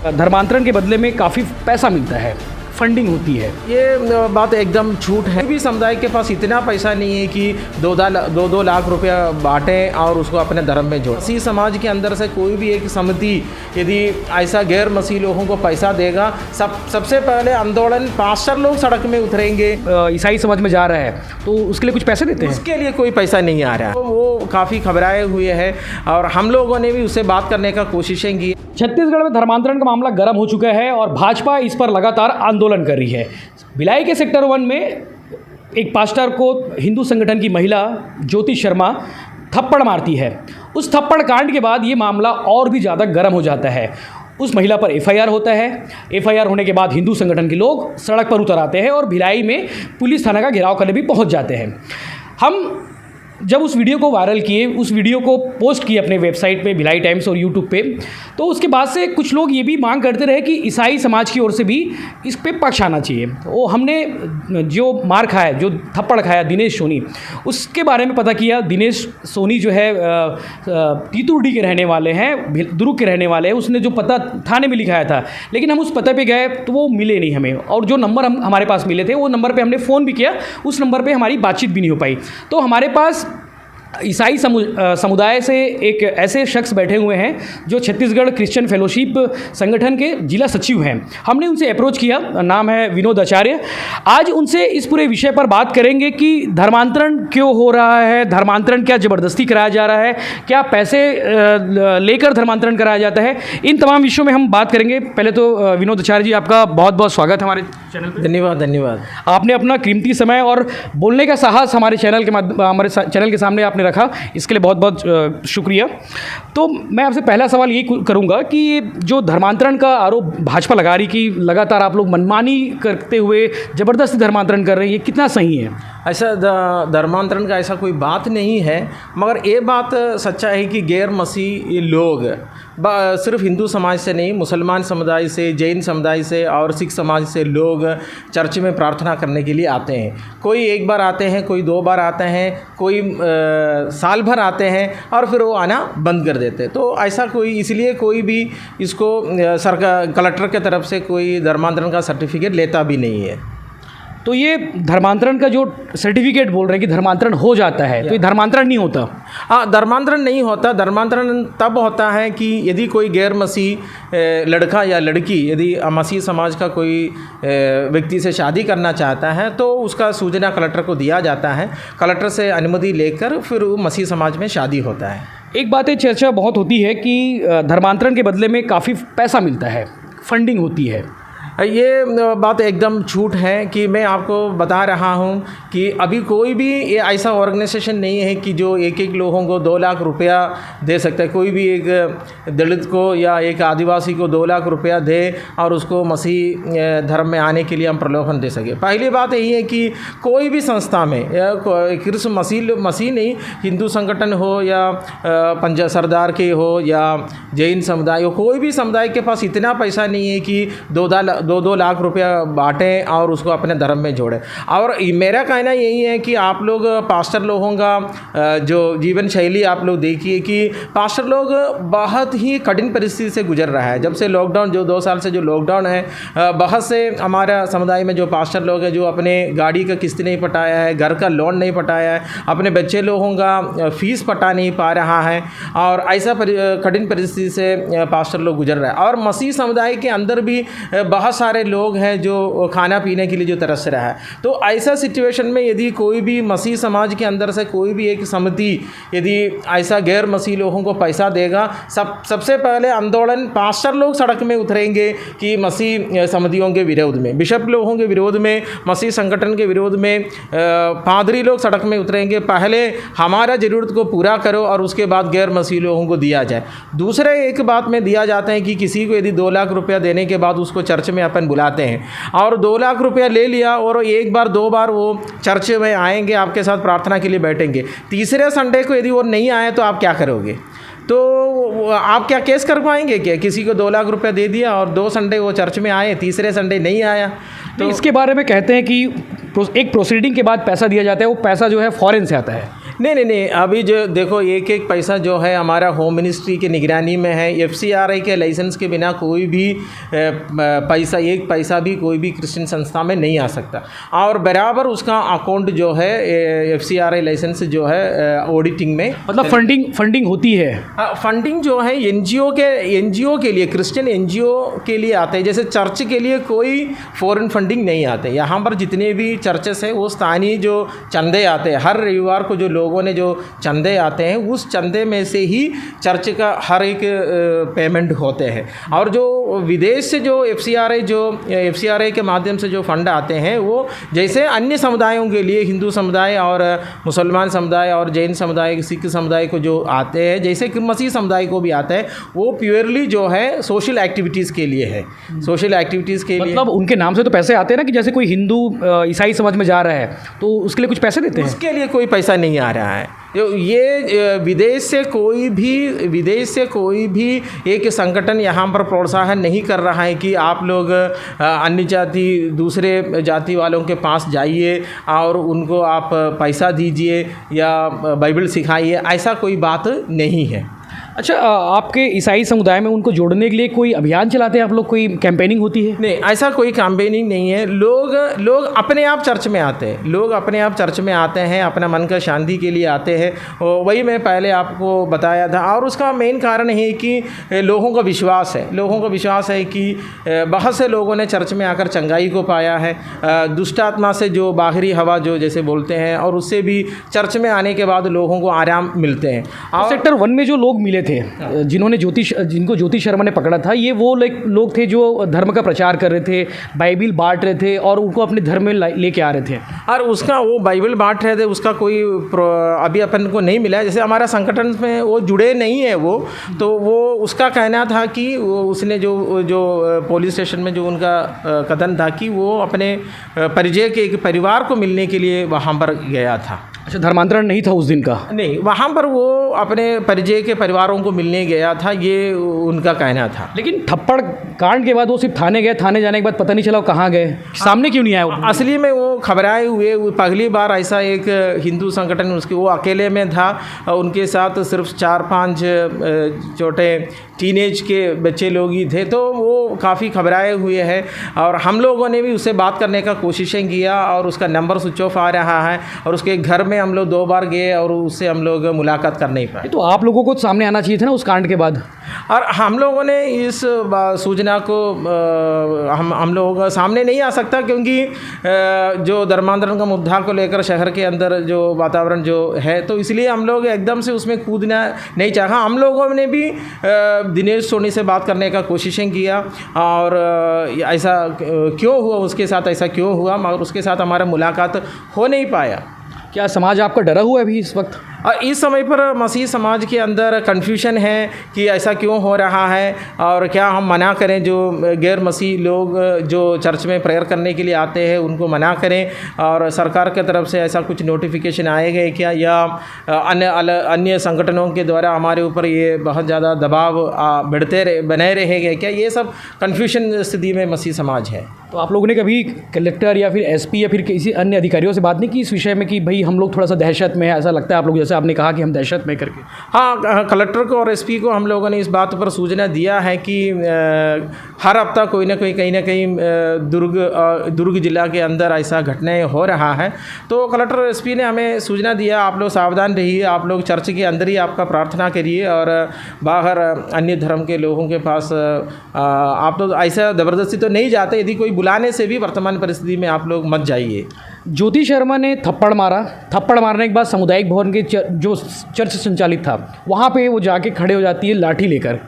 धर्मांतरण के बदले में काफ़ी पैसा मिलता है, फंडिंग होती है। ये बात एकदम झूठ है। भी समुदाय के पास इतना पैसा नहीं है कि दो लाख रुपया बांटें और उसको अपने धर्म में जोड़ें। मसीह समाज के अंदर से कोई भी एक समिति यदि ऐसा गैर मसीह लोगों को पैसा देगा, सबसे पहले आंदोलन पास्टर लोग सड़क में उतरेंगे। ईसाई समाज में जा रहा है तो उसके लिए कुछ पैसे देते हैं? उसके लिए कोई पैसा नहीं आ रहा है। तो वो काफ़ी घबराए हुए हैं और हम लोगों ने भी उससे बात करने का कोशिशें की। छत्तीसगढ़ में धर्मांतरण का मामला गर्म हो चुका है और भाजपा इस पर लगातार आंदोलन कर रही है। भिलाई के सेक्टर 1 में एक पास्टर को हिंदू संगठन की महिला ज्योति शर्मा थप्पड़ मारती है। उस थप्पड़ कांड के बाद ये मामला और भी ज़्यादा गर्म हो जाता है। उस महिला पर एफआईआर होता है। एफआईआर होने के बाद हिंदू संगठन के लोग सड़क पर उतर आते हैं और भिलाई में पुलिस थाना का घेराव करने भी पहुंच जाते हैं। हम जब उस वीडियो को वायरल किए, उस वीडियो को पोस्ट किए अपने वेबसाइट पे भिलाई टाइम्स और यूट्यूब पे, तो उसके बाद से कुछ लोग ये भी मांग करते रहे कि ईसाई समाज की ओर से भी इस पे पक्ष आना चाहिए। वो हमने जो मार खाया, जो थप्पड़ खाया दिनेश सोनी, उसके बारे में पता किया। दिनेश सोनी जो है तीतुरडी के रहने वाले हैं, दुर्ग के रहने वाले हैं। उसने जो पता थाने में लिखाया था, लेकिन हम उस पते पे गए तो वो मिले नहीं हमें, और जो नंबर हमारे पास मिले थे वो नंबर पे हमने फ़ोन भी किया, उस नंबर पे हमारी बातचीत भी नहीं हो पाई। तो हमारे पास ईसाई समुदाय से एक ऐसे शख्स बैठे हुए हैं जो छत्तीसगढ़ क्रिश्चियन फेलोशिप संगठन के जिला सचिव हैं। हमने उनसे अप्रोच किया, नाम है विनोद आचार्य। आज उनसे इस पूरे विषय पर बात करेंगे कि धर्मांतरण क्यों हो रहा है, धर्मांतरण क्या ज़बरदस्ती कराया जा रहा है, क्या पैसे लेकर धर्मांतरण कराया जाता है, इन तमाम विषयों में हम बात करेंगे। पहले तो विनोद आचार्य जी, आपका बहुत बहुत स्वागत है हमारे चैनल पर। धन्यवाद। आपने अपना कीमती समय और बोलने का साहस हमारे चैनल के सामने आपने रखा, इसके लिए बहुत बहुत शुक्रिया। तो मैं आपसे पहला सवाल ये करूंगा कि जो धर्मांतरण का आरोप भाजपा लगा रही कि लगातार आप लोग मनमानी करते हुए ज़बरदस्ती धर्मांतरण कर रहे हैं, ये कितना सही है? ऐसा धर्मांतरण का ऐसा कोई बात नहीं है, मगर ये बात सच्चा है कि गैर मसीह लोग सिर्फ हिंदू समाज से नहीं, मुसलमान समुदाय से, जैन समुदाय से और सिख समाज से लोग चर्च में प्रार्थना करने के लिए आते हैं। कोई एक बार आते हैं, कोई 2 बार आते हैं, कोई साल भर आते हैं और फिर वो आना बंद कर देते हैं। तो ऐसा कोई, इसलिए कोई भी इसको सरकार कलेक्टर के तरफ से कोई धर्मांतरण का सर्टिफिकेट लेता भी नहीं है। तो ये धर्मांतरण का जो सर्टिफिकेट बोल रहे हैं कि धर्मांतरण हो जाता है, तो ये धर्मांतरण नहीं होता? हाँ, धर्मांतरण नहीं होता। धर्मांतरण तब होता है कि यदि कोई गैर मसीह लड़का या लड़की यदि मसीह समाज का कोई व्यक्ति से शादी करना चाहता है तो उसका सूचना कलेक्टर को दिया जाता है। कलेक्टर से अनुमति लेकर फिर वो मसीह समाज में शादी होता है। एक बात चर्चा बहुत होती है कि धर्मांतरण के बदले में काफ़ी पैसा मिलता है, फंडिंग होती है। ये बात एकदम झूठ है कि मैं आपको बता रहा हूँ कि अभी कोई भी ये ऐसा ऑर्गेनाइजेशन नहीं है कि जो एक लोगों को 2 लाख रुपया दे सकता है। कोई भी एक दलित को या एक आदिवासी को 2 लाख रुपया दे और उसको मसीह धर्म में आने के लिए हम प्रलोभन दे सके। पहली बात यही है कि कोई भी संस्था में कृष्ण मसीह नहीं, हिंदू संगठन हो या पंजाब सरदार के हो या जैन समुदाय हो, कोई भी समुदाय के पास इतना पैसा नहीं है कि 2 लाख रुपया बांटें और उसको अपने धर्म में जोड़ें। और मेरा कहना यही है कि आप लोग पास्टर लोगों का जो जीवन शैली आप लोग देखिए कि पास्टर लोग बहुत ही कठिन परिस्थिति से गुजर रहा है। जब से लॉकडाउन, जो 2 साल से जो लॉकडाउन है, बहुत से हमारा समुदाय में जो पास्टर लोग हैं जो अपने गाड़ी का किस्त नहीं पटाया है, घर का लोन नहीं पटाया है, अपने बच्चे लोगों का फीस पटा नहीं पा रहा है, और ऐसा कठिन परिस्थिति से पास्टर लोग गुजर रहा है। और मसीह समुदाय के अंदर भी बहुत सारे लोग हैं जो खाना पीने के लिए जो तरस रहा है। तो ऐसा सिचुएशन में यदि कोई भी मसीह समाज के अंदर से कोई भी एक समिति यदि ऐसा गैर मसीह लोगों को पैसा देगा, सबसे पहले आंदोलन पास्टर लोग सड़क में उतरेंगे कि मसीह समितियों के विरोध में, बिशप लोगों के विरोध में, मसीह संगठन के विरोध में पादरी लोग सड़क में उतरेंगे। पहले हमारा ज़रूरत को पूरा करो और उसके बाद गैर मसीह लोगों को दिया जाए। दूसरे एक बात में दिया जाता है कि किसी को यदि 2 लाख रुपया देने के बाद उसको चर्च में अपन बुलाते हैं और 2 लाख रुपया ले लिया और 1 बार 2 बार वो चर्च में आएंगे, आपके साथ प्रार्थना के लिए बैठेंगे। तीसरे संडे को यदि वो नहीं आए तो आप क्या करोगे? तो आप क्या केस कर पाएंगे? क्या किसी को 2 लाख रुपया दे दिया और 2 संडे वो चर्च में आए, तीसरे संडे नहीं आया? तो इसके बारे में कहते हैं कि एक प्रोसीडिंग के बाद पैसा दिया जाता है, वो पैसा जो है फॉरेन से आता है। नहीं, अभी जो देखो एक एक पैसा जो है हमारा होम मिनिस्ट्री की निगरानी में है। FCRI के लाइसेंस के बिना कोई भी पैसा, एक पैसा भी कोई भी क्रिश्चियन संस्था में नहीं आ सकता, और बराबर उसका अकाउंट जो है FCRI लाइसेंस जो है ऑडिटिंग में, मतलब फंडिंग होती है। फंडिंग जो है एनजीओ के लिए, क्रिश्चियन एनजीओ के लिए आते हैं। जैसे चर्च के लिए कोई फॉरेन फंडिंग नहीं आते। यहाँ पर जितने भी चर्चेस हैं वो स्थानीय जो चंदे आते हैं, हर रविवार को जो लोगों ने जो चंदे आते हैं उस चंदे में से ही चर्च का हर एक पेमेंट होते हैं। और जो विदेश से जो FCRI के माध्यम से जो फंड आते हैं वो जैसे अन्य समुदायों के लिए, हिंदू समुदाय और मुसलमान समुदाय और जैन समुदाय, सिख समुदाय को जो आते हैं, जैसे कि मसीह समुदाय को भी आता है, वो प्योरली जो है सोशल एक्टिविटीज़ के लिए है। सोशल एक्टिविटीज़ के लिए मतलब उनके नाम से तो पैसे आते हैं ना, कि जैसे कोई हिंदू ईसाई समाज में जा रहा है तो उसके लिए कुछ पैसे देते हैं? उसके लिए कोई पैसा नहीं आ रहा है। ये विदेश से कोई भी एक संगठन यहाँ पर प्रोत्साहन नहीं कर रहा है कि आप लोग अन्य जाति, दूसरे जाति वालों के पास जाइए और उनको आप पैसा दीजिए या बाइबल सिखाइए, ऐसा कोई बात नहीं है। अच्छा, आपके ईसाई समुदाय में उनको जोड़ने के लिए कोई अभियान चलाते हैं आप लोग, कोई कैंपेनिंग होती है? नहीं, ऐसा कोई कैंपेनिंग नहीं है। लोग अपने आप चर्च में आते हैं, अपना मन का शांति के लिए आते हैं। वही मैं पहले आपको बताया था। और उसका मेन कारण है कि लोगों का विश्वास है कि बहुत से लोगों ने चर्च में आकर चंगाई को पाया है, दुष्टात्मा से जो बाहरी हवा जो जैसे बोलते हैं, और उससे भी चर्च में आने के बाद लोगों को आराम मिलते हैं। और सेक्टर 1 में जो लोग मिले थे, जिनको ज्योति शर्मा ने पकड़ा था, ये वो लोग थे जो धर्म का प्रचार कर रहे थे, बाइबिल बांट रहे थे और उनको अपने धर्म में लेके आ रहे थे। और उसका वो बाइबिल बांट रहे थे, उसका कोई अभी अपन को नहीं मिला है। जैसे हमारा संगठन में वो जुड़े नहीं है वो, तो वो उसका कहना था कि उसने जो पुलिस स्टेशन में जो उनका कथन था कि वो अपने परिचय के एक परिवार को मिलने के लिए वहाँ पर गया था। अच्छा, धर्मांतरण नहीं था उस दिन का? नहीं, वहाँ पर वो अपने परिचय के परिवारों को मिलने गया था, ये उनका कहना था। लेकिन थप्पड़ कांड के बाद वो सिर्फ थाने गए, थाने जाने के बाद पता नहीं चला वो कहाँ गए, सामने क्यों नहीं आया वो? असली में वो घबराए हुए, पहली बार ऐसा एक हिंदू संगठन, उसके वो अकेले में था, उनके साथ सिर्फ 4-5 छोटे टीनेज के बच्चे लोग ही थे, तो वो काफ़ी घबराए हुए हैं। और हम लोगों ने भी उससे बात करने का कोशिशें किया और उसका नंबर स्विच ऑफ आ रहा है, और उसके घर में हम लोग 2 बार गए और उससे हम लोग मुलाकात कर नहीं पाए। तो आप लोगों को सामने आना चाहिए था ना उस कांड के बाद। और हम लोगों ने इस सूचना को हम लोगों का सामने नहीं आ सकता, क्योंकि जो धर्मांतरण का मुद्दा को लेकर शहर के अंदर जो वातावरण जो है, तो इसलिए हम लोग एकदम से उसमें कूदना नहीं चाहा। हम लोगों ने भी दिनेश सोनी से बात करने का कोशिशें किया, और ऐसा क्यों हुआ, उसके साथ ऐसा क्यों हुआ, मगर उसके साथ हमारा मुलाकात हो नहीं पाया। क्या समाज आपका डरा हुआ है अभी इस वक्त? इस समय पर मसीह समाज के अंदर कन्फ्यूजन है कि ऐसा क्यों हो रहा है, और क्या हम मना करें जो गैर मसीह लोग जो चर्च में प्रेयर करने के लिए आते हैं उनको मना करें, और सरकार की तरफ से ऐसा कुछ नोटिफिकेशन आएगा क्या, या अन्य संगठनों के द्वारा हमारे ऊपर ये बहुत ज़्यादा दबाव बने रहेंगे क्या, ये सब कन्फ्यूजन स्थिति में मसीह समाज है। तो आप लोगों ने कभी कलेक्टर या फिर SP या फिर किसी अन्य अधिकारियों से बात नहीं की इस विषय में कि भाई हम लोग थोड़ा सा दहशत में है, ऐसा लगता है आप लोग, जैसे आपने कहा कि हम दहशत में करके? हाँ, कलेक्टर को और SP को हम लोगों ने इस बात पर सूचना दिया है कि हर हफ्ता कोई ना कोई कहीं ना कहीं दुर्ग जिला के अंदर ऐसा घटनाएं हो रहा है। तो कलेक्टर और SP ने हमें सूचना दिया, आप लोग सावधान रहिए, आप लोग चर्च के अंदर ही आपका प्रार्थना करिए, और बाहर अन्य धर्म के लोगों के पास आप लोग ऐसा ज़बरदस्ती तो नहीं जाते, यदि कोई बुलाने से भी वर्तमान परिस्थिति में आप लोग मत जाइए। ज्योति शर्मा ने थप्पड़ मारने के बाद सामुदायिक भवन के जो चर्च संचालित था वहाँ पे वो जाके खड़े हो जाती है लाठी लेकर।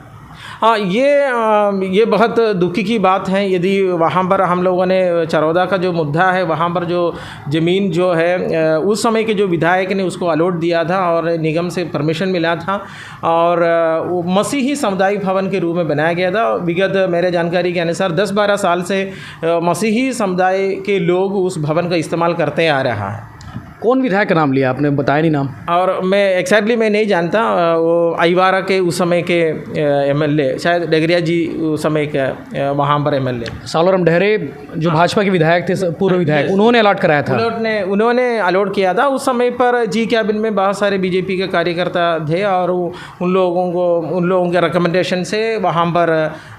हाँ, ये बहुत दुखी की बात है। यदि वहाँ पर हम लोगों ने चरौदा का जो मुद्दा है, वहाँ पर जो ज़मीन जो है उस समय के जो विधायक ने उसको अलॉट दिया था और निगम से परमिशन मिला था, और वो मसीही सामुदायिक भवन के रूप में बनाया गया था। विगत मेरे जानकारी के अनुसार 10-12 साल से मसीही समुदाय के लोग उस भवन का इस्तेमाल करते आ रहा है। कौन विधायक का नाम लिया आपने, बताया नहीं नाम। और मैं एक्जैक्टली मैं नहीं जानता, वो आईवारा के उस समय के एमएलए, शायद डगरिया जी उस समय के वहाँ पर एमएलए सालोराम डहरे जो भाजपा के विधायक थे, पूर्व विधायक, उन्होंने अलॉट कराया था। उन्होंने अलॉट किया था। उस समय पर जी कैबिन में बहुत सारे बीजेपी के कार्यकर्ता थे और उन लोगों के रिकमेंडेशन से वहाँ पर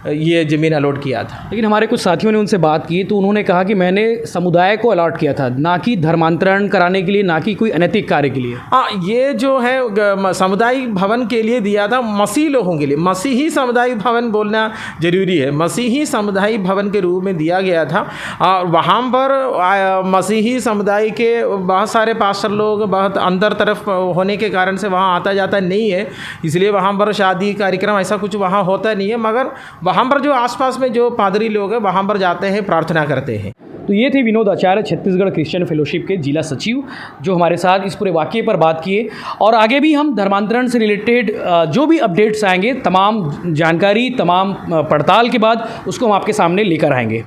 ये ज़मीन अलॉट किया था। लेकिन हमारे कुछ साथियों ने उनसे बात की तो उन्होंने कहा कि मैंने समुदाय को अलॉट किया था, ना कि धर्मांतरण कराने के लिए, ना कि कोई अनैतिक कार्य के लिए। हाँ, ये जो है सामुदायिक भवन के लिए दिया था, मसीही लोगों के लिए। मसीही सामुदायिक भवन बोलना जरूरी है। मसीही सामुदायिक भवन के रूप में दिया गया था और वहाँ पर मसीही समुदाय के बहुत सारे पास्टर लोग बहुत अंदर तरफ होने के कारण से वहाँ आता जाता नहीं है, इसलिए वहाँ पर शादी कार्यक्रम ऐसा कुछ वहाँ होता नहीं है। मगर वहाँ पर जो आसपास में जो पादरी लोग हैं वहाँ पर जाते हैं, प्रार्थना करते हैं। तो ये थे विनोद आचार्य, छत्तीसगढ़ क्रिश्चियन फेलोशिप के जिला सचिव, जो हमारे साथ इस पूरे वाक़ये पर बात किए। और आगे भी हम धर्मांतरण से रिलेटेड जो भी अपडेट्स आएंगे, तमाम जानकारी, तमाम पड़ताल के बाद उसको हम आपके सामने लेकर आएंगे।